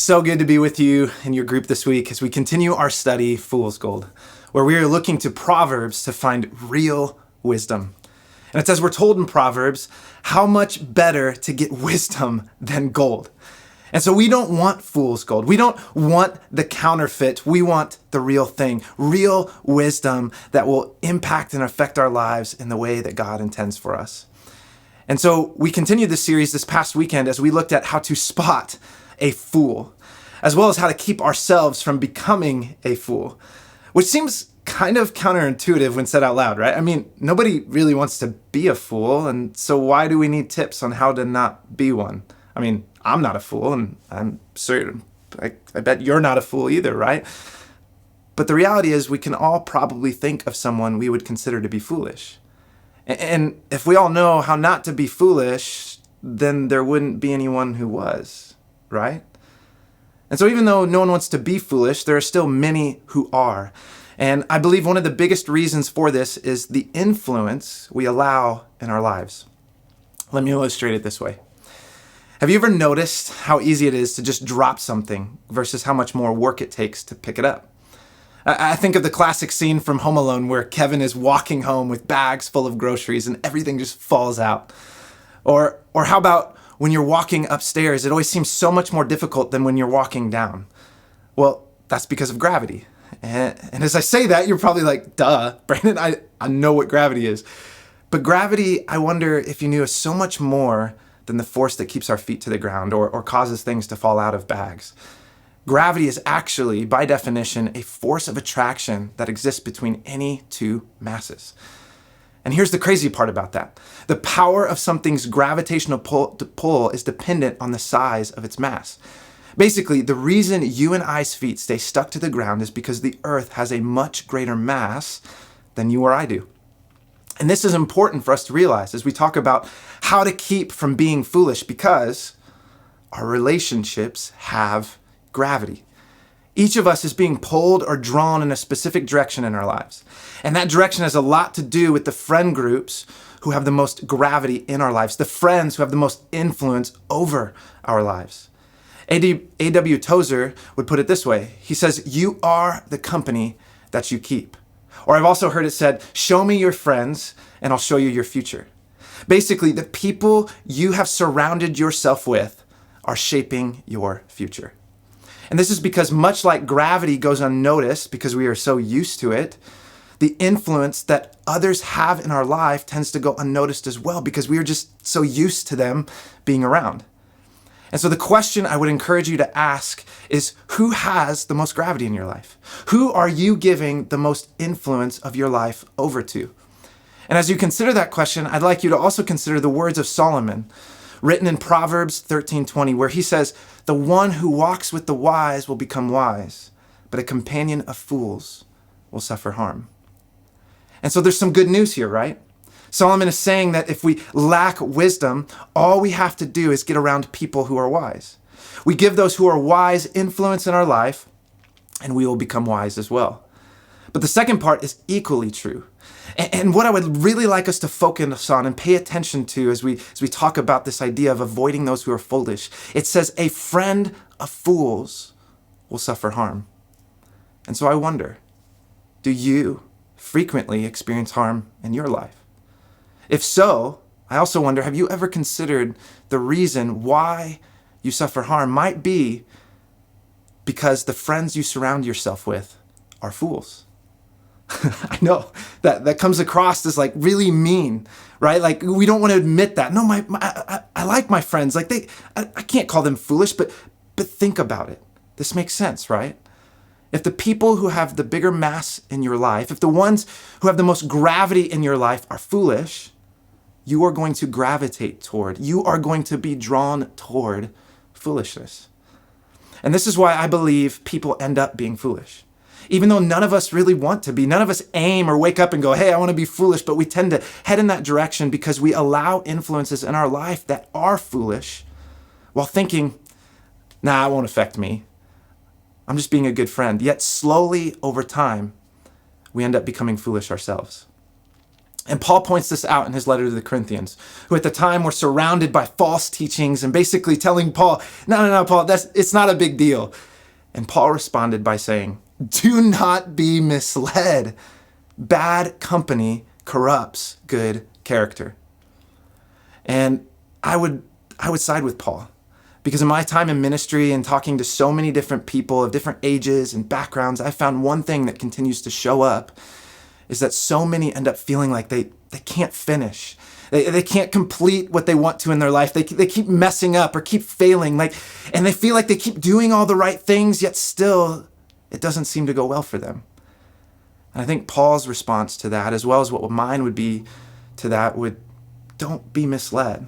So good to be with you in your group this week as we continue our study, Fool's Gold, where we are looking to Proverbs to find real wisdom. And it says we're told in Proverbs how much better to get wisdom than gold. And so we don't want fool's gold. We don't want the counterfeit. We want the real thing, real wisdom that will impact and affect our lives in the way that God intends for us. And so we continued this series this past weekend as we looked at how to spot a fool, as well as how to keep ourselves from becoming a fool, which seems kind of counterintuitive when said out loud, right? I mean, nobody really wants to be a fool, and so why do we need tips on how to not be one? I mean, I'm not a fool, and I'm certain, I bet you're not a fool either, right? But the reality is we can all probably think of someone we would consider to be foolish. And if we all know how not to be foolish, then there wouldn't be anyone who was, right? And so even though no one wants to be foolish, there are still many who are. And I believe one of the biggest reasons for this is the influence we allow in our lives. Let me illustrate it this way. Have you ever noticed how easy it is to just drop something versus how much more work it takes to pick it up? I think of the classic scene from Home Alone where Kevin is walking home with bags full of groceries and everything just falls out. Or how about when you're walking upstairs, it always seems so much more difficult than when you're walking down. Well, that's because of gravity. And as I say that, you're probably like, duh, Brandon, I know what gravity is. But gravity, I wonder if you knew, is so much more than the force that keeps our feet to the ground or causes things to fall out of bags. Gravity is actually, by definition, a force of attraction that exists between any two masses. And here's the crazy part about that. The power of something's gravitational pull is dependent on the size of its mass. Basically, the reason you and I's feet stay stuck to the ground is because the earth has a much greater mass than you or I do. And this is important for us to realize as we talk about how to keep from being foolish, because our relationships have gravity. Each of us is being pulled or drawn in a specific direction in our lives. And that direction has a lot to do with the friend groups who have the most gravity in our lives, the friends who have the most influence over our lives. A.W. Tozer would put it this way. He says, "You are the company that you keep." Or I've also heard it said, "Show me your friends and I'll show you your future." Basically, the people you have surrounded yourself with are shaping your future. And this is because much like gravity goes unnoticed because we are so used to it, the influence that others have in our life tends to go unnoticed as well because we are just so used to them being around. And so the question I would encourage you to ask is, who has the most gravity in your life? Who are you giving the most influence of your life over to? And as you consider that question, I'd like you to also consider the words of Solomon, written in Proverbs 13:20, where he says, "The one who walks with the wise will become wise, but a companion of fools will suffer harm." And so there's some good news here, right? Solomon is saying that if we lack wisdom, all we have to do is get around people who are wise. We give those who are wise influence in our life, and we will become wise as well. But the second part is equally true. And what I would really like us to focus on and pay attention to as we talk about this idea of avoiding those who are foolish, it says, "A friend of fools will suffer harm." And so I wonder, do you frequently experience harm in your life? If so, I also wonder, have you ever considered the reason why you suffer harm might be because the friends you surround yourself with are fools? I know that comes across as like really mean, right? Like we don't want to admit that. No, I like my friends. Like I can't call them foolish, but think about it. This makes sense, right? If the people who have the bigger mass in your life, if the ones who have the most gravity in your life are foolish, you are going to gravitate toward, you are going to be drawn toward foolishness. And this is why I believe people end up being foolish. Even though none of us really want to be, none of us aim or wake up and go, "Hey, I want to be foolish," but we tend to head in that direction because we allow influences in our life that are foolish while thinking, "Nah, it won't affect me. I'm just being a good friend." Yet slowly over time, we end up becoming foolish ourselves. And Paul points this out in his letter to the Corinthians, who at the time were surrounded by false teachings and basically telling Paul, no, Paul, it's not a big deal. And Paul responded by saying, do not be misled. Bad company corrupts good character. And I would side with Paul, because in my time in ministry and talking to so many different people of different ages and backgrounds, I found one thing that continues to show up is that so many end up feeling like they can't finish. They can't complete what they want to in their life. They keep messing up or keep failing, and they feel like they keep doing all the right things, yet still it doesn't seem to go well for them. And I think Paul's response to that, as well as what mine would be to that, don't be misled.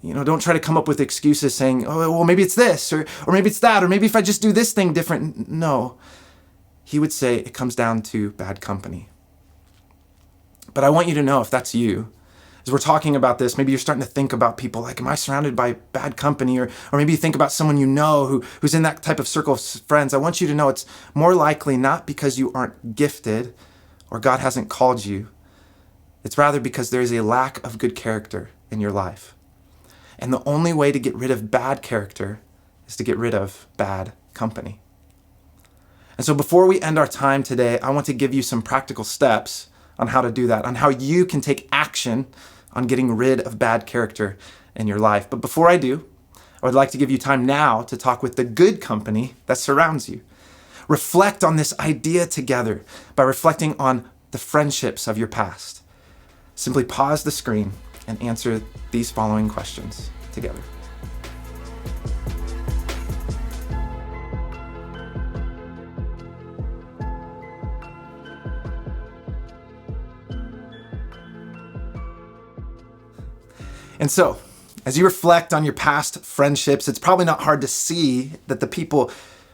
Don't try to come up with excuses saying, oh, well, maybe it's this, or maybe it's that, or maybe if I just do this thing different. No. He would say it comes down to bad company. But I want you to know, if that's you, as we're talking about this, maybe you're starting to think about people like, am I surrounded by bad company? Or maybe you think about someone you know who's in that type of circle of friends. I want you to know it's more likely not because you aren't gifted or God hasn't called you. It's rather because there is a lack of good character in your life. And the only way to get rid of bad character is to get rid of bad company. And so before we end our time today, I want to give you some practical steps on how to do that, on how you can take action on getting rid of bad character in your life. But before I do, I would like to give you time now to talk with the good company that surrounds you. Reflect on this idea together by reflecting on the friendships of your past. Simply pause the screen and answer these following questions together. And so, as you reflect on your past friendships, it's probably not hard to see that the people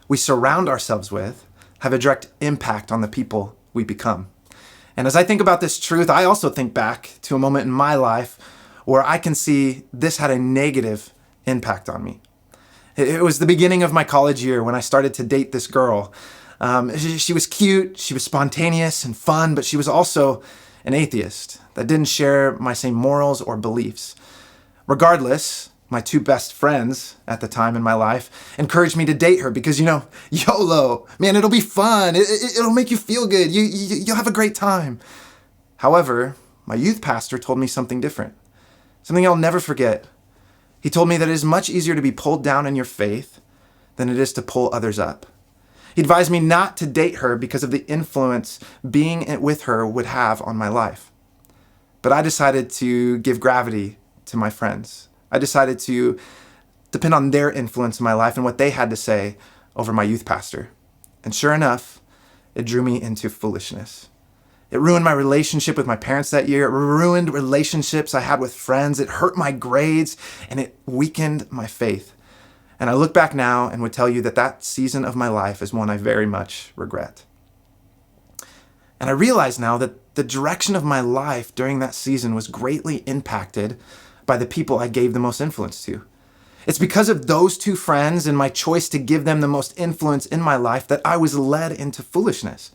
we surround ourselves with have a direct impact on the people we become. And as I think about this truth, I also think back to a moment in my life where I can see this had a negative impact on me. It was the beginning of my college year when I started to date this girl. She was cute, she was spontaneous and fun, but she was also an atheist that didn't share my same morals or beliefs. Regardless, my two best friends at the time in my life encouraged me to date her because, YOLO, man, it'll be fun. It'll make you feel good. You'll have a great time. However, my youth pastor told me something different, something I'll never forget. He told me that it is much easier to be pulled down in your faith than it is to pull others up. He advised me not to date her because of the influence being with her would have on my life. But I decided to give gravity to my friends. I decided to depend on their influence in my life and what they had to say over my youth pastor. And sure enough, it drew me into foolishness. It ruined my relationship with my parents that year. It ruined relationships I had with friends. It hurt my grades and it weakened my faith. And I look back now and would tell you that season of my life is one I very much regret. And I realize now that the direction of my life during that season was greatly impacted by the people I gave the most influence to. It's because of those two friends and my choice to give them the most influence in my life that I was led into foolishness.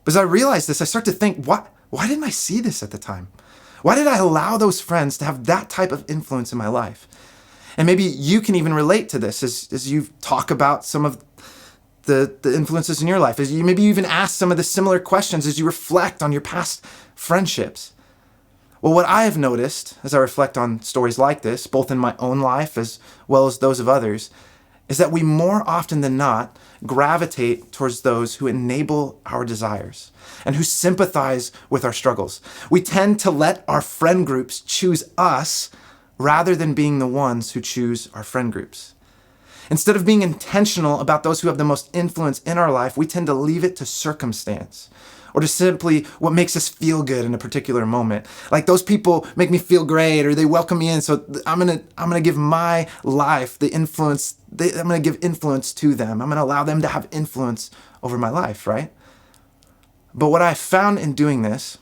But as I realized this, I start to think, why didn't I see this at the time? Why did I allow those friends to have that type of influence in my life? And maybe you can even relate to this as you talk about some of the influences in your life, as you maybe even ask some of the similar questions as you reflect on your past friendships. Well, what I have noticed as I reflect on stories like this, both in my own life as well as those of others, is that we more often than not gravitate towards those who enable our desires and who sympathize with our struggles. We tend to let our friend groups choose us rather than being the ones who choose our friend groups. Instead of being intentional about those who have the most influence in our life, we tend to leave it to circumstance or to simply what makes us feel good in a particular moment. Like those people make me feel great or they welcome me in, so I'm gonna give my life the influence, I'm gonna give influence to them. I'm gonna allow them to have influence over my life, right? But what I found in doing this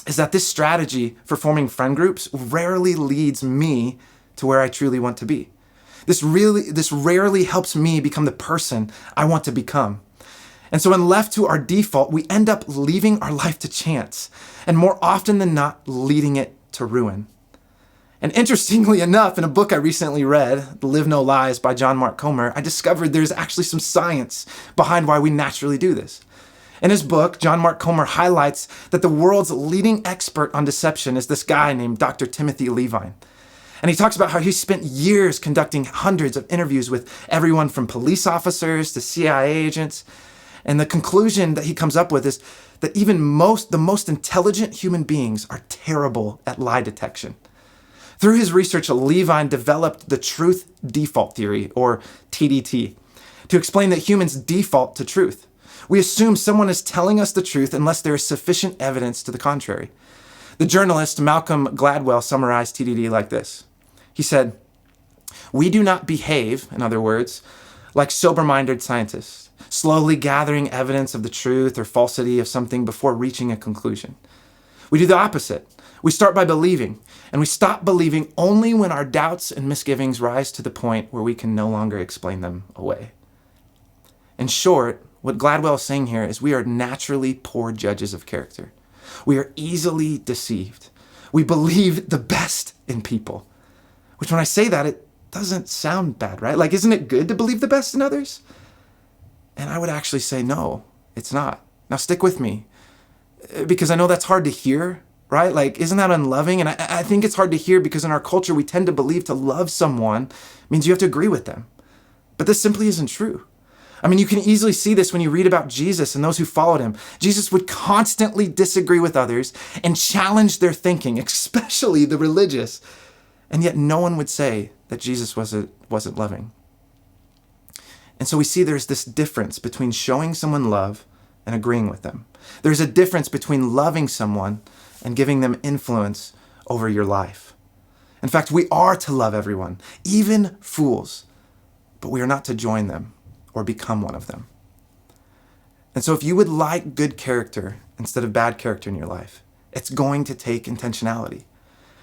is that this strategy for forming friend groups rarely leads me to where I truly want to be. This rarely helps me become the person I want to become. And so when left to our default, we end up leaving our life to chance, and more often than not, leading it to ruin. And interestingly enough, in a book I recently read, Live No Lies by John Mark Comer, I discovered there's actually some science behind why we naturally do this. In his book, John Mark Comer highlights that the world's leading expert on deception is this guy named Dr. Timothy Levine. And he talks about how he spent years conducting hundreds of interviews with everyone from police officers to CIA agents. And the conclusion that he comes up with is that even the most intelligent human beings are terrible at lie detection. Through his research, Levine developed the truth default theory, or TDT, to explain that humans default to truth. We assume someone is telling us the truth unless there is sufficient evidence to the contrary. The journalist Malcolm Gladwell summarized TDT like this. He said, "We do not behave, in other words, like sober-minded scientists, slowly gathering evidence of the truth or falsity of something before reaching a conclusion. We do the opposite. We start by believing, and we stop believing only when our doubts and misgivings rise to the point where we can no longer explain them away." In short, what Gladwell is saying here is we are naturally poor judges of character. We are easily deceived. We believe the best in people. Which when I say that, it doesn't sound bad, right? Like, isn't it good to believe the best in others? And I would actually say, no, it's not. Now stick with me, because I know that's hard to hear, right? Like, isn't that unloving? And I think it's hard to hear because in our culture, we tend to believe to love someone means you have to agree with them. But this simply isn't true. I mean, you can easily see this when you read about Jesus and those who followed him. Jesus would constantly disagree with others and challenge their thinking, especially the religious. And yet no one would say that Jesus wasn't loving. And so we see there's this difference between showing someone love and agreeing with them. There's a difference between loving someone and giving them influence over your life. In fact, we are to love everyone, even fools, but we are not to join them or become one of them. And so if you would like good character instead of bad character in your life, it's going to take intentionality.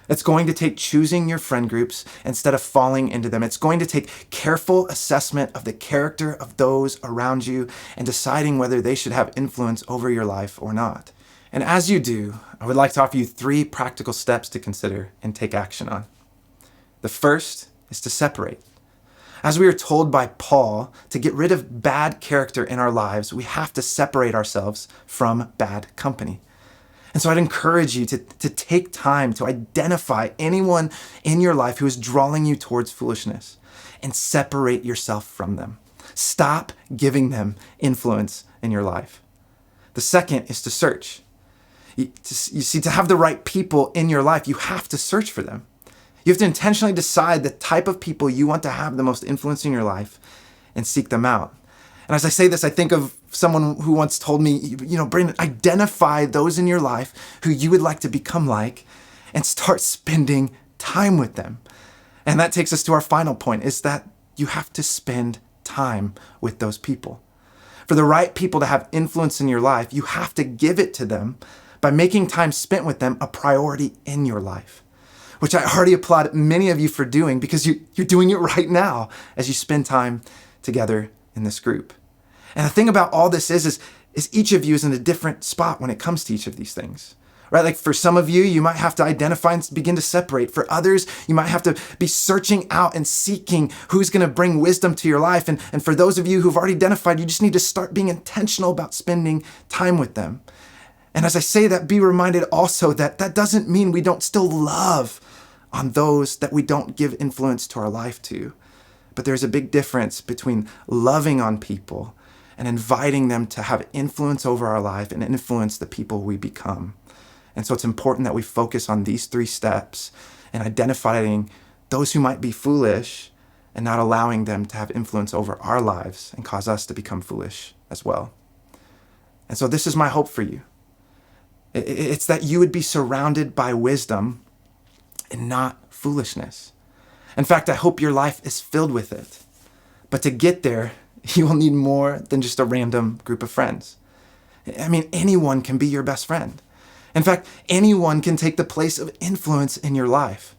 It's going to take choosing your friend groups instead of falling into them. It's going to take careful assessment of the character of those around you and deciding whether they should have influence over your life or not. And as you do, I would like to offer you 3 practical steps to consider and take action on. The first is to separate. As we are told by Paul to get rid of bad character in our lives, we have to separate ourselves from bad company. And so I'd encourage you to take time to identify anyone in your life who is drawing you towards foolishness and separate yourself from them. Stop giving them influence in your life. The second is to search. You see, to have the right people in your life, you have to search for them. You have to intentionally decide the type of people you want to have the most influence in your life and seek them out. And as I say this, I think of someone who once told me, Brandon, identify those in your life who you would like to become like and start spending time with them. And that takes us to our final point, is that you have to spend time with those people. For the right people to have influence in your life, you have to give it to them by making time spent with them a priority in your life, which I already applaud many of you for doing because you're doing it right now as you spend time together in this group. And the thing about all this is each of you is in a different spot when it comes to each of these things, right? Like for some of you, you might have to identify and begin to separate. For others, you might have to be searching out and seeking who's going to bring wisdom to your life. And for those of you who've already identified, you just need to start being intentional about spending time with them. And as I say that, be reminded also that that doesn't mean we don't still love on those that we don't give influence to our life to. But there's a big difference between loving on people and inviting them to have influence over our life and influence the people we become. And so it's important that we focus on these 3 steps and identifying those who might be foolish and not allowing them to have influence over our lives and cause us to become foolish as well. And so this is my hope for you. It's that you would be surrounded by wisdom and not foolishness. In fact, I hope your life is filled with it. But to get there, you will need more than just a random group of friends. I mean, anyone can be your best friend. In fact, anyone can take the place of influence in your life.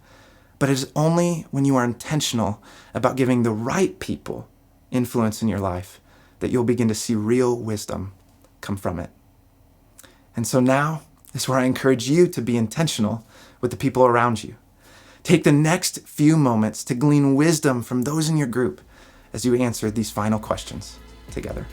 But it is only when you are intentional about giving the right people influence in your life that you'll begin to see real wisdom come from it. And so now is where I encourage you to be intentional with the people around you. Take the next few moments to glean wisdom from those in your group as you answer these final questions together.